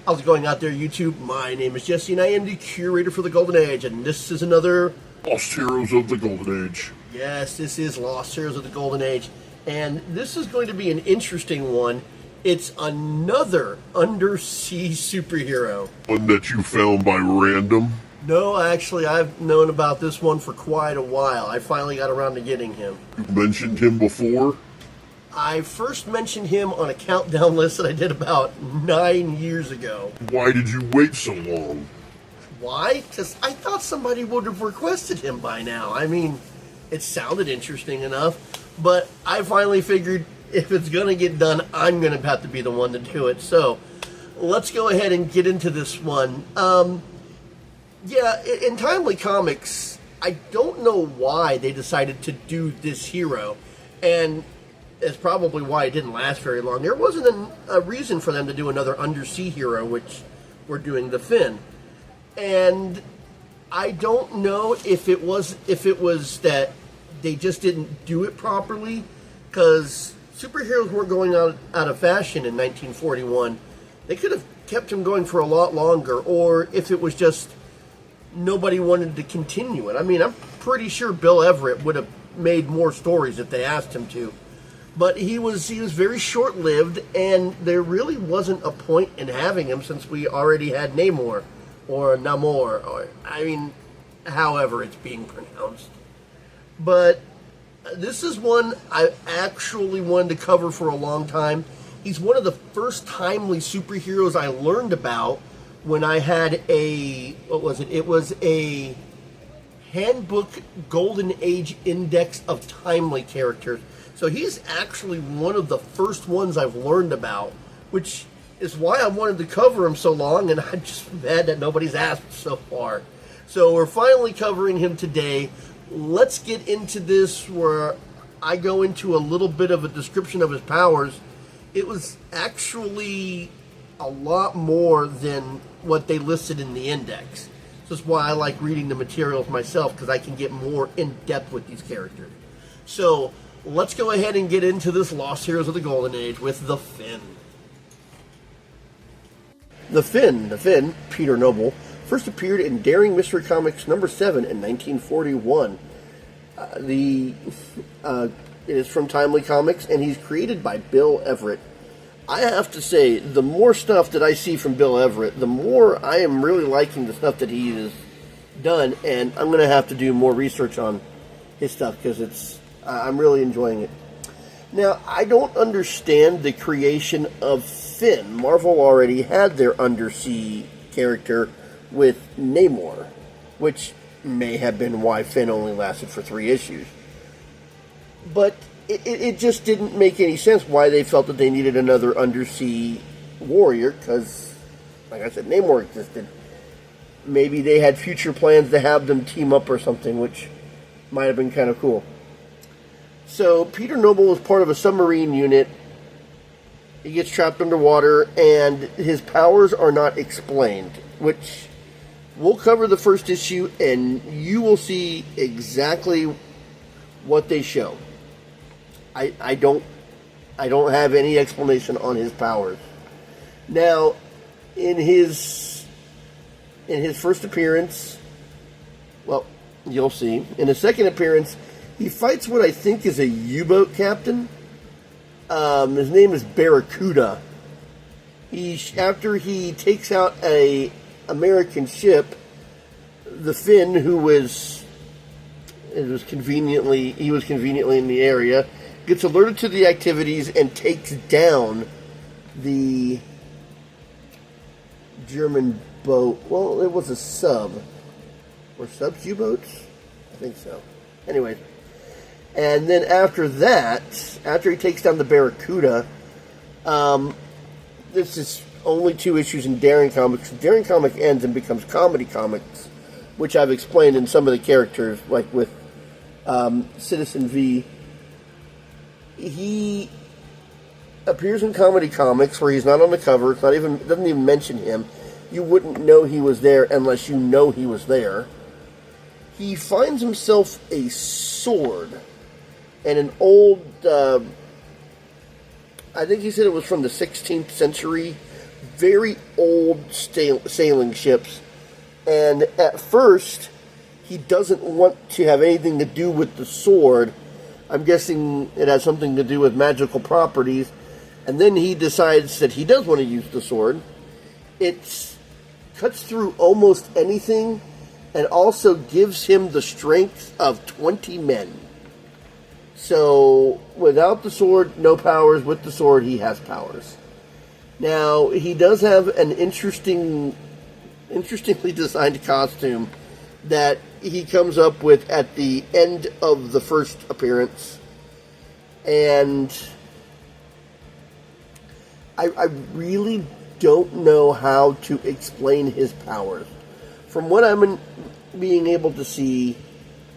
How's it going out there, YouTube? My name is Jesse, and I am the curator for the Golden Age, and this is another... Lost Heroes of the Golden Age. Yes, this is Lost Heroes of the Golden Age, and this is going to be an interesting one. It's another undersea superhero. One that you found by random? No, actually, I've known about this one for quite a while. I finally got around to getting him. You mentioned him before? I first mentioned him on a countdown list that I did about 9 years ago. Why did you wait so long? Why? Because I thought somebody would have requested him by now. I mean, it sounded interesting enough, but I finally figured if it's going to get done, I'm going to have to be the one to do it. So let's go ahead and get into this one. Yeah, in Timely Comics, I don't know why they decided to do this hero, and it's probably why it didn't last very long. There wasn't a reason for them to do another undersea hero, which we're doing the Finn. And I don't know if it was that they just didn't do it properly, because superheroes weren't going out of fashion in 1941. They could have kept him going for a lot longer, or if it was just nobody wanted to continue it. I mean, I'm pretty sure Bill Everett would have made more stories if they asked him to. But he was very short-lived, and there really wasn't a point in having him since we already had Namor, or Namor, or, I mean, however it's being pronounced. But this is one I actually wanted to cover for a long time. He's one of the first timely superheroes I learned about when I had what was it? It was a Handbook Golden Age Index of Timely Characters. So he's actually one of the first ones I've learned about, which is why I wanted to cover him so long, and I'm just mad that nobody's asked so far. So we're finally covering him today. Let's get into this where I go into a little bit of a description of his powers. It was actually a lot more than what they listed in the index. This is why I like reading the materials myself, because I can get more in-depth with these characters. So let's go ahead and get into this Lost Heroes of the Golden Age with the Finn. The Finn, Peter Noble, first appeared in Daring Mystery Comics number 7 in 1941. It is from Timely Comics, and he's created by Bill Everett. I have to say, the more stuff that I see from Bill Everett, the more I am really liking the stuff that he has done, and I'm going to have to do more research on his stuff, because I'm really enjoying it. Now, I don't understand the creation of Finn. Marvel already had their undersea character with Namor, which may have been why Finn only lasted for 3 issues. But it just didn't make any sense why they felt that they needed another undersea warrior, because, like I said, Namor existed. Maybe they had future plans to have them team up or something, which might have been kind of cool. So, Peter Noble is part of a submarine unit. He gets trapped underwater, and his powers are not explained, which we'll cover the first issue, and you will see exactly what they show. I don't have any explanation on his powers. Now, in his first appearance, well, you'll see. In his second appearance, he fights what I think is a U-boat captain. His name is Barracuda. After he takes out a American ship, the Finn, who was conveniently in the area, gets alerted to the activities and takes down the German boat. Well, it was a sub. Or subs U-boats? I think so. Anyway. And then after that, after he takes down the Barracuda, this is only 2 issues in Daring Comics. Daring Comic ends and becomes Comedy Comics, which I've explained in some of the characters, like with Citizen V. He appears in Comedy Comics where he's not on the cover. It doesn't even mention him. You wouldn't know he was there unless you know he was there. He finds himself a sword and an old, I think he said it was from the 16th century very old sailing ships. And at first, he doesn't want to have anything to do with the sword. I'm guessing it has something to do with magical properties. And then he decides that he does want to use the sword. It cuts through almost anything and also gives him the strength of 20 men. So, without the sword, no powers. With the sword, he has powers. Now, he does have an interestingly designed costume that he comes up with at the end of the first appearance. And I really don't know how to explain his powers. From what I'm being able to see,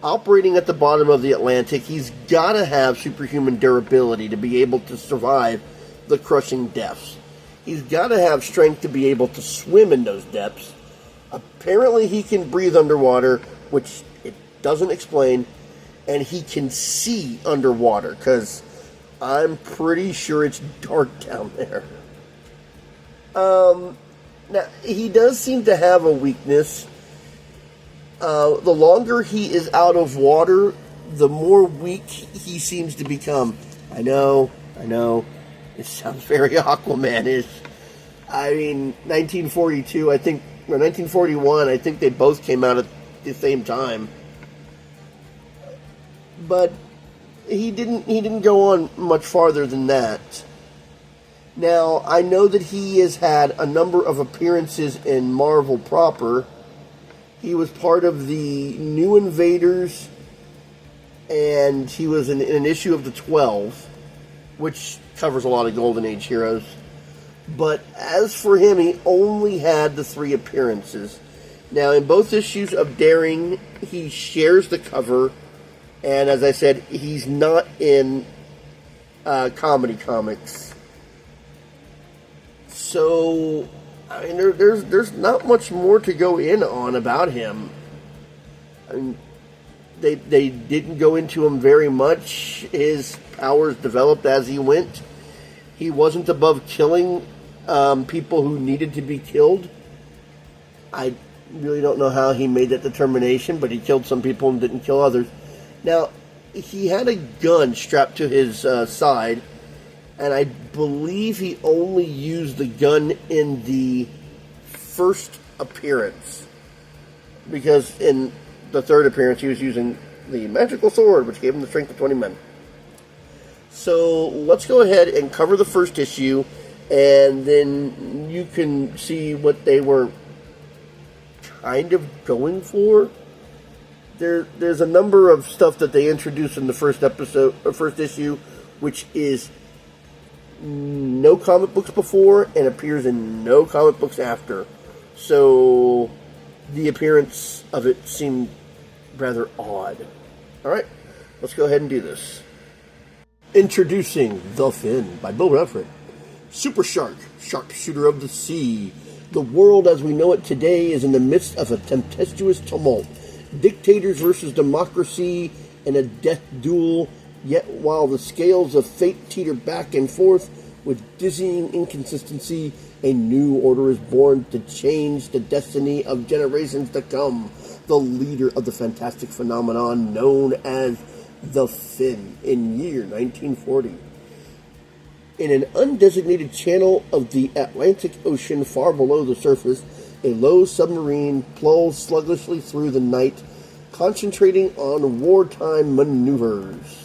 operating at the bottom of the Atlantic, he's got to have superhuman durability to be able to survive the crushing depths. He's got to have strength to be able to swim in those depths. Apparently he can breathe underwater, which it doesn't explain, and he can see underwater, because I'm pretty sure it's dark down there. Now, he does seem to have a weakness. The longer he is out of water, the more weak he seems to become. I know. It sounds very Aquaman-ish. I mean, 1942, I think, or 1941, I think they both came out at the same time. But he didn't go on much farther than that. Now, I know that he has had a number of appearances in Marvel proper. He was part of the New Invaders, and he was in an issue of the 12, which covers a lot of Golden Age heroes. But as for him, he only had the 3 appearances. Now, in both issues of Daring, he shares the cover, and as I said, he's not in comedy comics. So, I mean, there's not much more to go in on about him. I mean, they didn't go into him very much. His powers developed as he went. He wasn't above killing people who needed to be killed. I really don't know how he made that determination, but he killed some people and didn't kill others. Now, he had a gun strapped to his side, and I believe he only used the gun in the first appearance, because in the third appearance he was using the magical sword, which gave him the strength of 20 men. So let's go ahead and cover the first issue, and then you can see what they were kind of going for. There's a number of stuff that they introduced in the first issue, which is no comic books before and appears in no comic books after. So the appearance of it seemed rather odd. Alright, let's go ahead and do this. Introducing The Fin by Bill Rufford. Super shark, sharpshooter of the sea. The world as we know it today is in the midst of a tempestuous tumult. Dictators versus democracy in a death duel. Yet while the scales of fate teeter back and forth with dizzying inconsistency, a new order is born to change the destiny of generations to come. The leader of the fantastic phenomenon known as the Fin in year 1940. In an undesignated channel of the Atlantic Ocean far below the surface, a low submarine plows sluggishly through the night, concentrating on wartime maneuvers.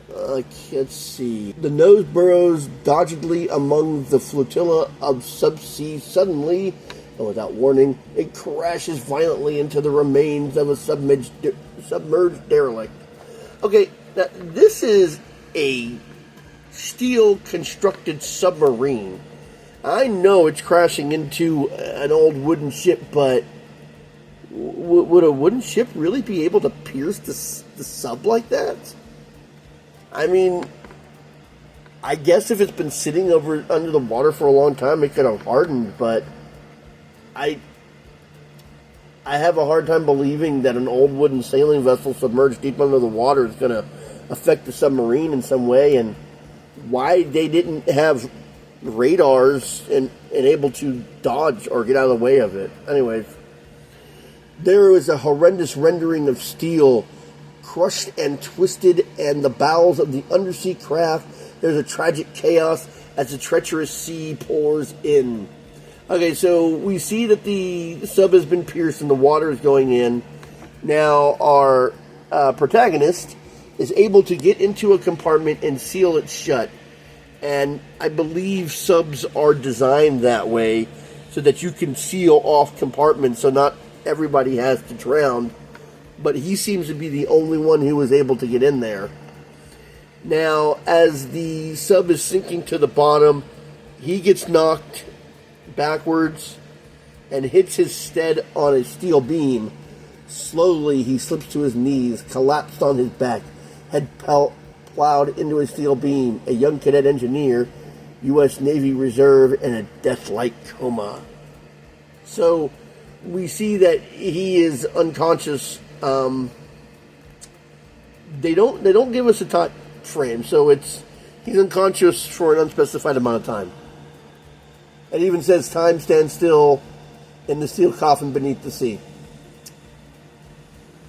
Let's see. The nose burrows doggedly among the flotilla of subsea. Suddenly, and without warning, it crashes violently into the remains of a submerged derelict. Okay, now this is a steel-constructed submarine. I know it's crashing into an old wooden ship, but would a wooden ship really be able to pierce the sub like that? I mean, I guess if it's been sitting under the water for a long time, it could have hardened, but I have a hard time believing that an old wooden sailing vessel submerged deep under the water is going to affect the submarine in some way, and why they didn't have radars and able to dodge or get out of the way of it. Anyways, there is a horrendous rendering of steel crushed and twisted and the bowels of the undersea craft. There's a tragic chaos as the treacherous sea pours in. Okay, so we see that the sub has been pierced and the water is going in. Now our protagonist is able to get into a compartment and seal it shut. And I believe subs are designed that way so that you can seal off compartments so not everybody has to drown. But he seems to be the only one who was able to get in there. Now, as the sub is sinking to the bottom, he gets knocked backwards and hits his head on a steel beam. Slowly, he slips to his knees, collapsed on his back, head plowed into a steel beam, a young cadet engineer, U.S. Navy Reserve, in a death-like coma. So, we see that he is unconscious. They don't give us a time frame, so he's unconscious for an unspecified amount of time. It even says time stands still in the steel coffin beneath the sea.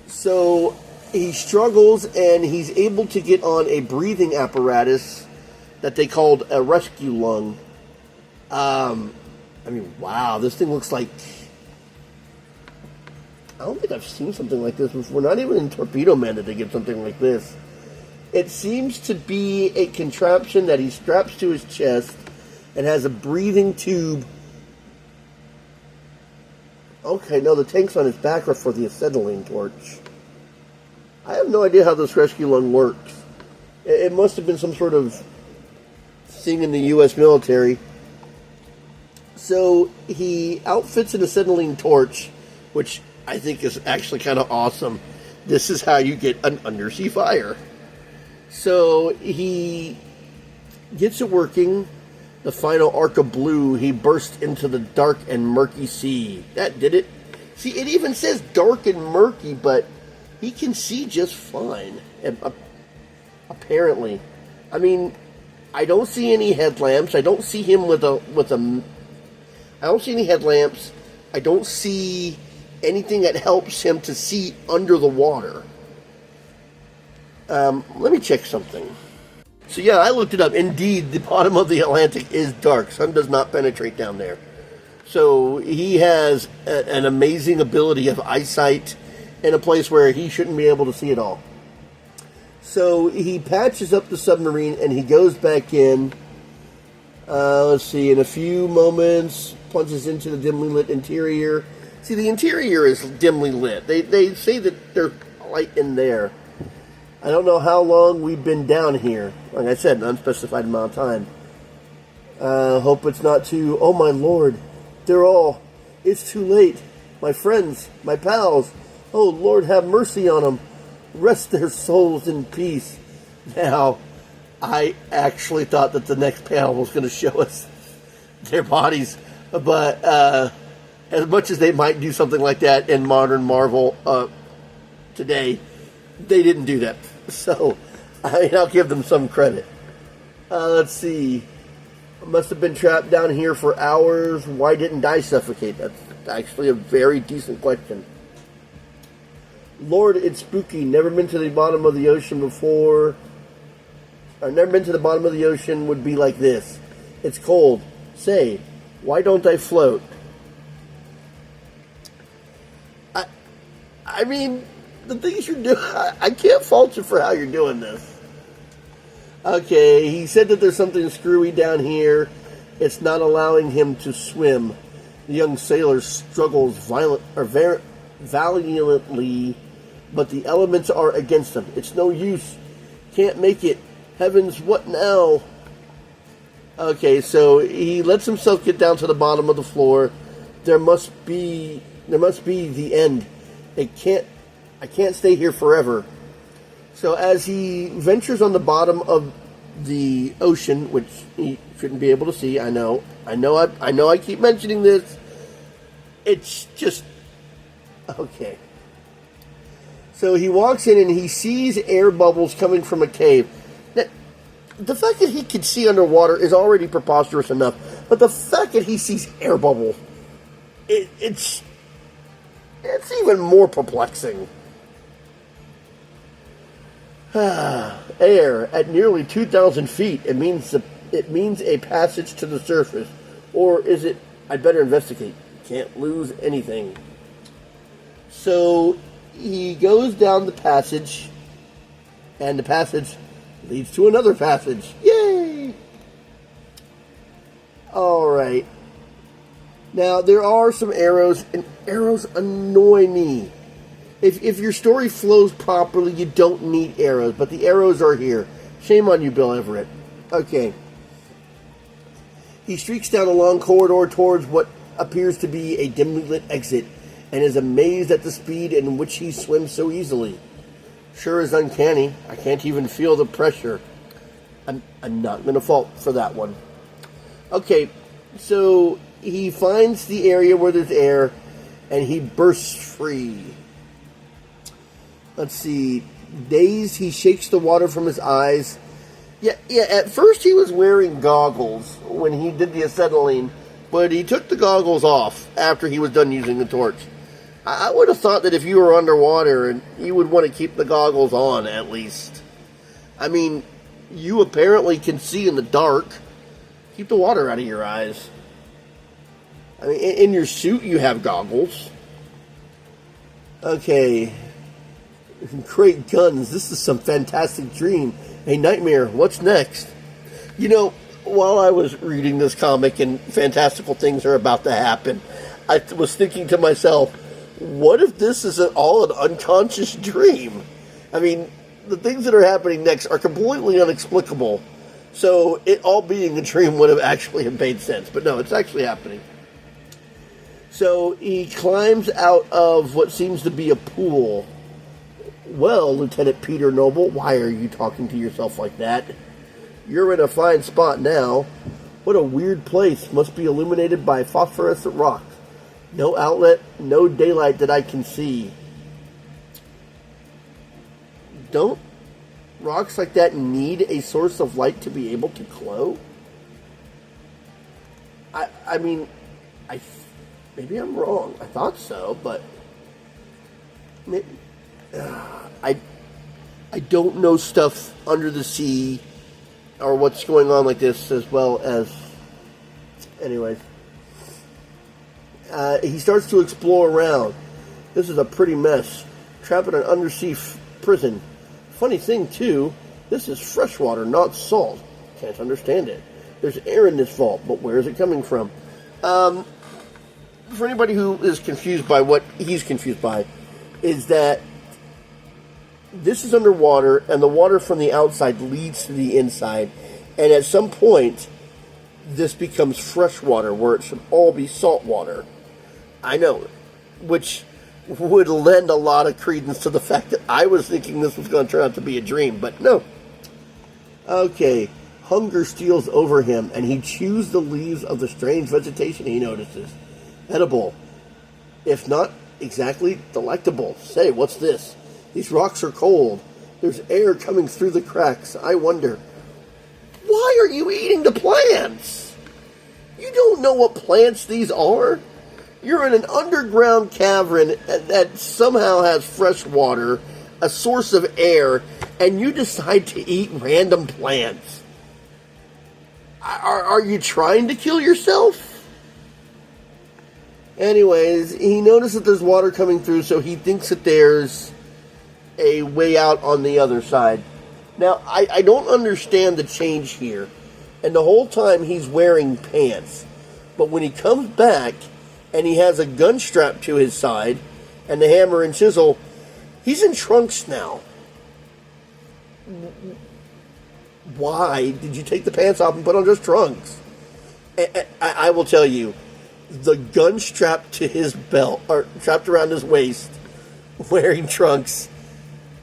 So he struggles and he's able to get on a breathing apparatus that they called a rescue lung. Wow, this thing looks like... I don't think I've seen something like this before. Not even in Torpedo Man did they get something like this. It seems to be a contraption that he straps to his chest and has a breathing tube. Okay, no, the tanks on his back are for the acetylene torch. I have no idea how this rescue lung works. It must have been some sort of thing in the U.S. military. So he outfits an acetylene torch, which I think is actually kind of awesome. This is how you get an undersea fire. So he gets it working. The final arc of blue, he bursts into the dark and murky sea. That did it. See, it even says dark and murky, but he can see just fine. Apparently. I mean, I don't see any headlamps. I don't see him with a I don't see any headlamps. I don't see anything that helps him to see under the water. Let me check something. So yeah, I looked it up. Indeed, the bottom of the Atlantic is dark. Sun does not penetrate down there. So he has an amazing ability of eyesight in a place where he shouldn't be able to see it all. So he patches up the submarine and he goes back in. Let's see, in a few moments, plunges into the dimly lit interior. See, the interior is dimly lit. They say that there's light in there. I don't know how long we've been down here. Like I said, an unspecified amount of time. Hope it's not too... Oh, my Lord. It's too late. My friends, my pals. Oh, Lord, have mercy on them. Rest their souls in peace. Now, I actually thought that the next panel was going to show us their bodies. But as much as they might do something like that in modern Marvel today, they didn't do that. So, I'll give them some credit. Let's see. Must have been trapped down here for hours. Why didn't I suffocate? That's actually a very decent question. Lord, it's spooky. Never been to the bottom of the ocean before. I've never been to the bottom of the ocean would be like this. It's cold. Say, why don't I float? I mean, the things you're doing, I can't fault you for how you're doing this. Okay, he said that there's something screwy down here. It's not allowing him to swim. The young sailor struggles valiantly, but the elements are against him. It's no use. Can't make it. Heavens, what now? Okay, so he lets himself get down to the bottom of the floor. There must be the end. I can't stay here forever. So as he ventures on the bottom of the ocean, which he shouldn't be able to see, I know I keep mentioning this. It's just okay. So he walks in and he sees air bubbles coming from a cave. the fact that he can see underwater is already preposterous enough, but the fact that he sees air bubbles, it's even more perplexing. Air at nearly 2,000 feet. It means a passage to the surface, or is it? I'd better investigate. Can't lose anything. So he goes down the passage, and the passage leads to another passage. Yay! Alright. Now, there are some arrows, and arrows annoy me. If your story flows properly, you don't need arrows, but the arrows are here. Shame on you, Bill Everett. Okay. He streaks down a long corridor towards what appears to be a dimly lit exit, and is amazed at the speed in which he swims so easily. Sure is uncanny. I can't even feel the pressure. I'm not going to fault for that one. Okay, so he finds the area where there's air, and he bursts free. Let's see. Dazed, he shakes the water from his eyes. Yeah, at first he was wearing goggles when he did the acetylene, but he took the goggles off after he was done using the torch. I would have thought that if you were underwater, and you would want to keep the goggles on, at least. I mean, you apparently can see in the dark. Keep the water out of your eyes. I mean, in your suit you have goggles. Okay. Great guns. This is some fantastic dream. A nightmare. What's next? You know, while I was reading this comic and fantastical things are about to happen, I was thinking to myself, what if this is all an unconscious dream? I mean, the things that are happening next are completely inexplicable. So it all being a dream would have actually made sense. But no, it's actually happening. So he climbs out of what seems to be a pool. Well, Lieutenant Peter Noble, why are you talking to yourself like that? You're in a fine spot now. What a weird place. Must be illuminated by phosphorescent rock. No outlet, no daylight that I can see. Don't rocks like that need a source of light to be able to glow? I mean, maybe I'm wrong. I thought so, but maybe, I don't know stuff under the sea or what's going on like this as well as... Anyways. He starts to explore around. This is a pretty mess. Trapped in an undersea prison. Funny thing, too, this is freshwater, not salt. Can't understand it. There's air in this vault, but where is it coming from? For anybody who is confused by what he's confused by, is that this is underwater, and the water from the outside leads to the inside, and at some point, this becomes freshwater, where it should all be salt water. I know, which would lend a lot of credence to the fact that I was thinking this was going to turn out to be a dream, but no. Okay, hunger steals over him, and he chews the leaves of the strange vegetation he notices. Edible, if not exactly delectable. Say, what's this? These rocks are cold. There's air coming through the cracks. I wonder, why are you eating the plants? You don't know what plants these are? You're in an underground cavern that somehow has fresh water, a source of air, and you decide to eat random plants. Are you trying to kill yourself? Anyways, he notices that there's water coming through, so he thinks that there's a way out on the other side. Now, I don't understand the change here. And the whole time he's wearing pants. But when he comes back and he has a gun strapped to his side and the hammer and chisel, he's in trunks now. Why did you take the pants off and put on just trunks? I will tell you, the gun strapped to his belt, or strapped around his waist, wearing trunks,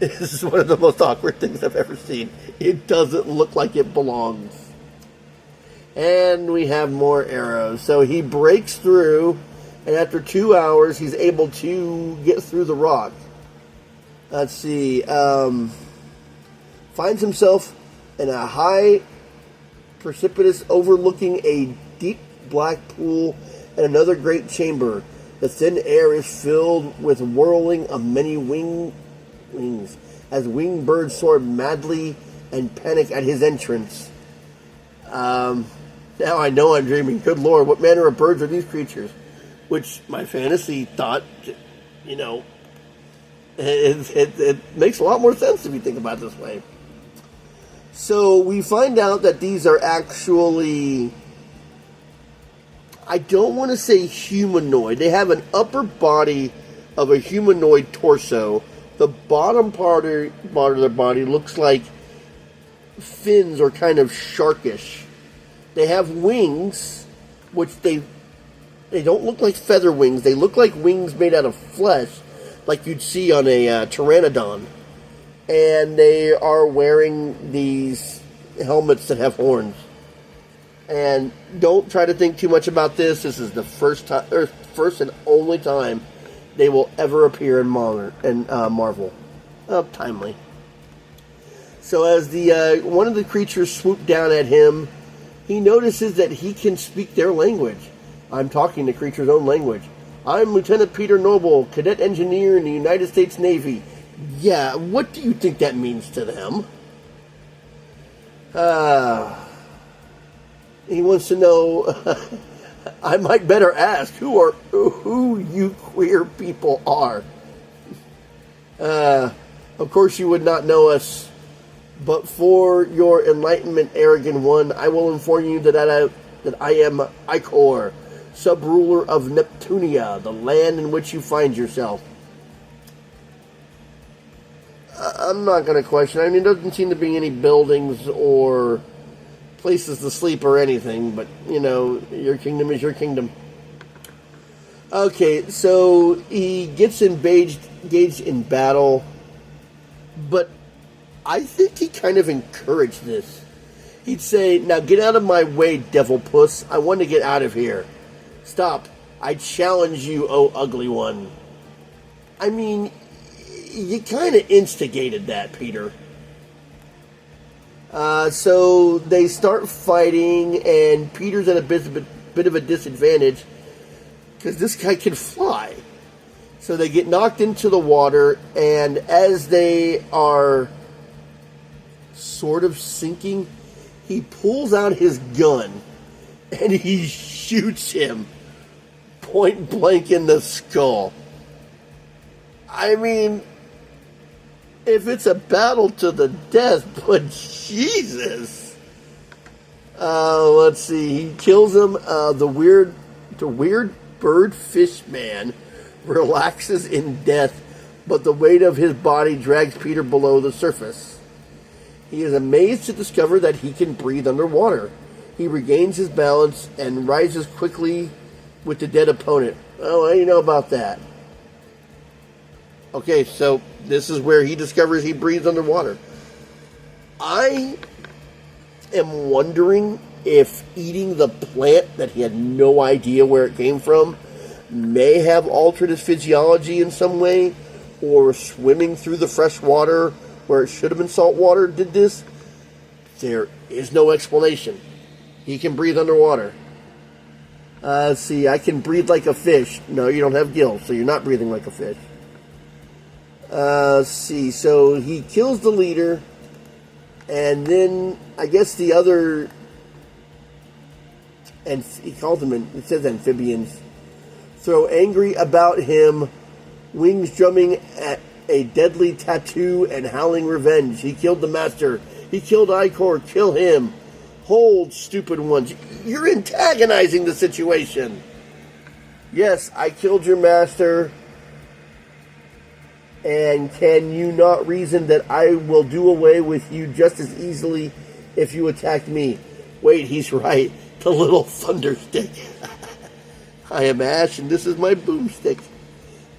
is one of the most awkward things I've ever seen. It doesn't look like it belongs. And we have more arrows. So he breaks through, and after 2 hours, he's able to get through the rock. Let's see. Finds himself in a high precipitous overlooking a deep black pool and another great chamber. The thin air is filled with whirling of many wings, as winged birds soar madly and panic at his entrance. Now I know I'm dreaming. Good Lord, what manner of birds are these creatures? Which my fantasy thought, you know, it makes a lot more sense if you think about it this way. So we find out that these are actually, I don't want to say humanoid. They have an upper body of a humanoid torso. The bottom part of their body looks like fins or kind of sharkish. They have wings, which they don't look like feather wings. They look like wings made out of flesh, like you'd see on a pteranodon. And they are wearing these helmets that have horns. And don't try to think too much about this. This is the first and only time they will ever appear in Marvel. Timely. So as the one of the creatures swoop down at him, he notices that he can speak their language. I'm talking the creature's own language. I'm Lieutenant Peter Noble, cadet engineer in the United States Navy. Yeah, what do you think that means to them? He wants to know, I might better ask, who you queer people are. Of course you would not know us, but for your enlightenment, arrogant one, I will inform you that I am Icor, sub-ruler of Neptunia, the land in which you find yourself. I'm not going to question. I mean, there doesn't seem to be any buildings or places to sleep or anything, but, you know, your kingdom is your kingdom. Okay, so he gets engaged in battle, but I think he kind of encouraged this. He'd say, now get out of my way, devil puss. I want to get out of here. Stop. I challenge you, oh ugly one. I mean, you kind of instigated that, Peter. So they start fighting, and Peter's at a bit of a disadvantage because this guy can fly. So they get knocked into the water, and as they are sort of sinking, he pulls out his gun and he shoots him point blank in the skull. I mean, if it's a battle to the death, but Jesus. Let's see. He kills him. The weird bird fish man relaxes in death, but the weight of his body drags Peter below the surface. He is amazed to discover that he can breathe underwater. He regains his balance and rises quickly with the dead opponent. Oh, what do you know about that? Okay, so this is where he discovers he breathes underwater. I am wondering if eating the plant that he had no idea where it came from may have altered his physiology in some way, or swimming through the fresh water where it should have been salt water did this. There is no explanation. He can breathe underwater. Let's see, I can breathe like a fish. No, you don't have gills, so you're not breathing like a fish. Let's see, so he kills the leader, and then I guess the other, and he calls them, it says amphibians, throw angry about him, wings drumming at a deadly tattoo and howling revenge. He killed the master. He killed Icor. Kill him. Hold, stupid ones. You're antagonizing the situation. Yes, I killed your master. And can you not reason that I will do away with you just as easily if you attack me? Wait, he's right. The little thunderstick. I am Ash, and this is my boomstick.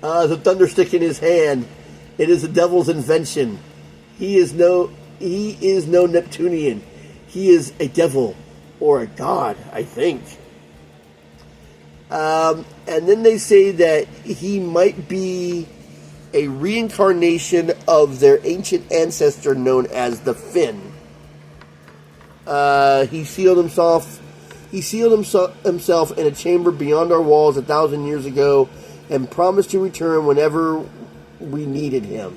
The thunderstick in his hand. It is the devil's invention. He is no Neptunian. He is a devil or a god, I think. And then they say that he might be a reincarnation of their ancient ancestor known as the Finn. He sealed himself in a chamber beyond our walls 1,000 years ago and promised to return whenever we needed him.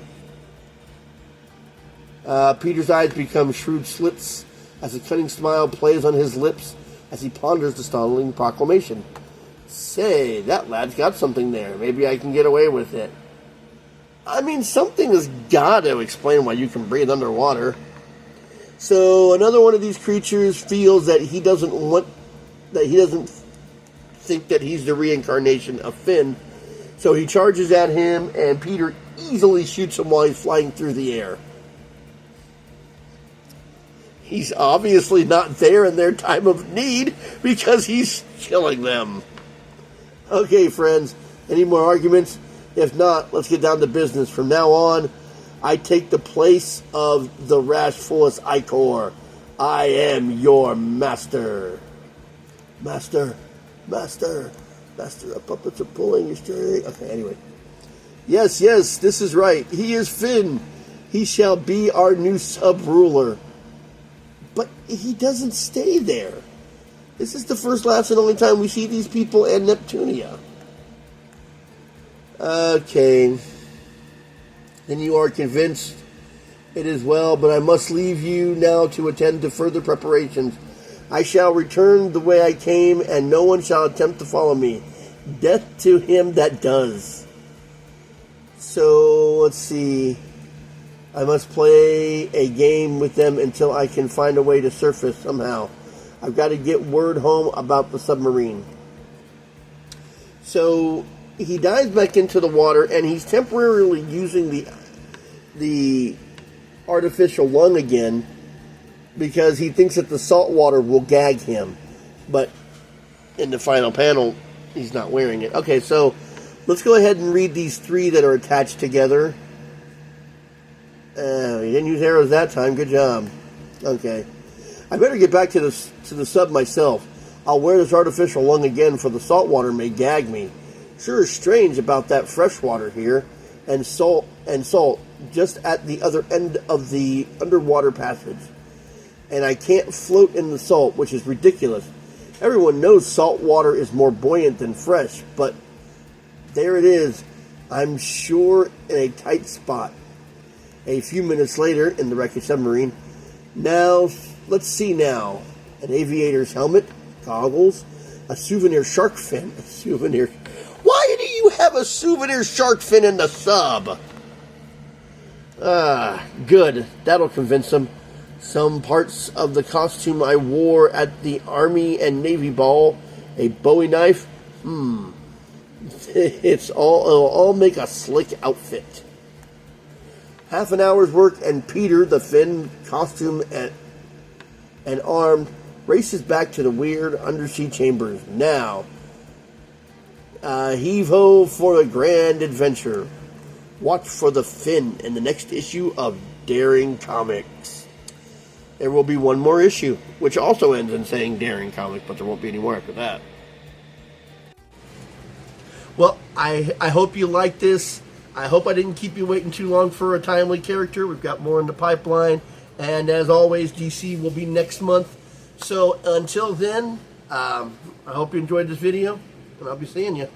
Peter's eyes become shrewd slits as a cunning smile plays on his lips as he ponders the startling proclamation. Say, that lad's got something there. Maybe I can get away with it. I mean, something has got to explain why you can breathe underwater. So another one of these creatures feels that he doesn't think that he's the reincarnation of Finn. So he charges at him, and Peter easily shoots him while he's flying through the air. He's obviously not there in their time of need because he's killing them. Okay, friends, any more arguments? If not, let's get down to business. From now on, I take the place of the Rashfulus Icor. I am your master. Master, of puppets are pulling your string. Okay, anyway. Yes, this is right. He is Finn. He shall be our new sub-ruler. But he doesn't stay there. This is the first, last, and only time we see these people and Neptunia. Okay. Then you are convinced it is well, but I must leave you now to attend to further preparations. I shall return the way I came, and no one shall attempt to follow me. Death to him that does. So, let's see. I must play a game with them until I can find a way to surface somehow. I've got to get word home about the submarine. So he dives back into the water, and he's temporarily using the artificial lung again because he thinks that the salt water will gag him. But in the final panel, he's not wearing it. Okay, so let's go ahead and read these three that are attached together. You didn't use arrows that time. Good job. Okay. I better get back to the sub myself. I'll wear this artificial lung again, for the salt water may gag me. Sure is strange about that fresh water here, and salt just at the other end of the underwater passage. And I can't float in the salt, which is ridiculous. Everyone knows salt water is more buoyant than fresh, but there it is. I'm sure in a tight spot. A few minutes later, in the wreckage submarine. Now, let's see now. An aviator's helmet, goggles, a souvenir shark fin. A souvenir. Why do you have a souvenir shark fin in the sub? Good. That'll convince them. Some parts of the costume I wore at the Army and Navy ball. A Bowie knife. It'll all make a slick outfit. Half an hour's work, and Peter, the Finn, costume and armed, races back to the weird undersea chambers. Now, heave-ho for the grand adventure. Watch for the Finn in the next issue of Daring Comics. There will be one more issue, which also ends in saying Daring Comics, but there won't be any more after that. Well, I hope you like this. I hope I didn't keep you waiting too long for a timely character. We've got more in the pipeline. And as always, DC will be next month. So until then, I hope you enjoyed this video, and I'll be seeing you.